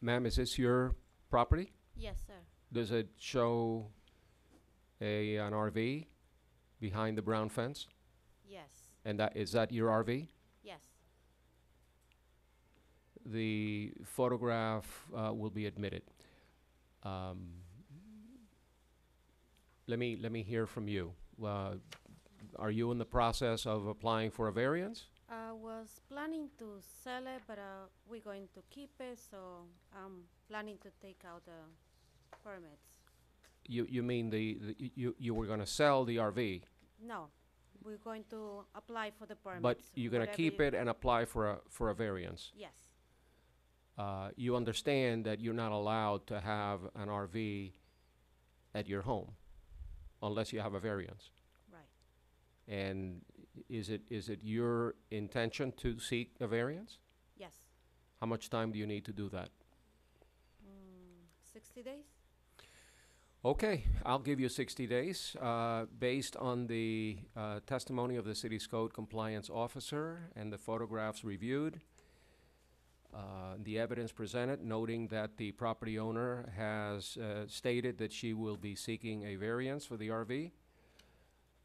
Ma'am, is this your property? Yes, sir. Does it show an RV behind the brown fence? Yes. And is that your RV? Yes. The photograph will be admitted. Let me hear from you. Are you in the process of applying for a variance? I was planning to sell it, but we're going to keep it, so I'm planning to take out the permits. You mean you were going to sell the RV, No, we're going to apply for the permits. but you're going to whatever keep you- it and apply for a variance. Yes, You understand that you're not allowed to have an RV at your home unless you have a variance. right. And is it your intention to seek a variance? Yes. How much time do you need to do that? 60 days? Okay, I'll give you 60 days, based on the testimony of the city's code compliance officer and the photographs reviewed, the evidence presented, noting that the property owner has stated that she will be seeking a variance for the RV.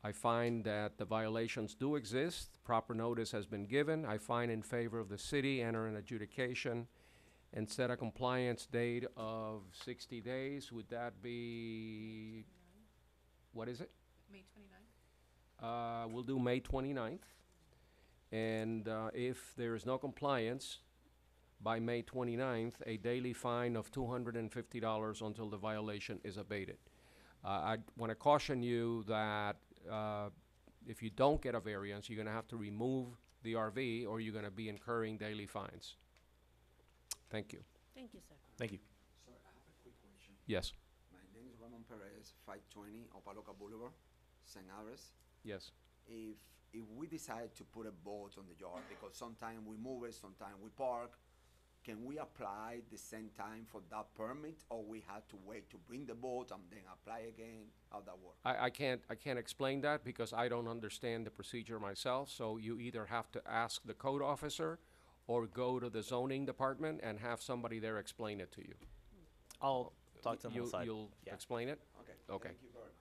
I find that the violations do exist, proper notice has been given. I find in favor of the city, enter an adjudication, and set a compliance date of 60 days. Would that be, what is it? May 29th? We'll do May 29th. And if there is no compliance by May 29th, a daily fine of $250 until the violation is abated. I want to caution you that if you don't get a variance, you're going to have to remove the RV or you're going to be incurring daily fines. Thank you. Thank you, sir. Thank you. Sir, I have a quick question. Yes. My name is Ramon Perez, 520 Opaloca Boulevard, St. Iris. Yes. If we decide to put a boat on the yard, because sometimes we move it, sometimes we park, can we apply the same time for that permit, or we have to wait to bring the boat and then apply again? How that work? I can't explain that because I don't understand the procedure myself. So you either have to ask the code officer or go to the zoning department and have somebody there explain it to you. I'll talk to them on You- the side. You'll Yeah. explain it? Okay. Okay. Thank you very much.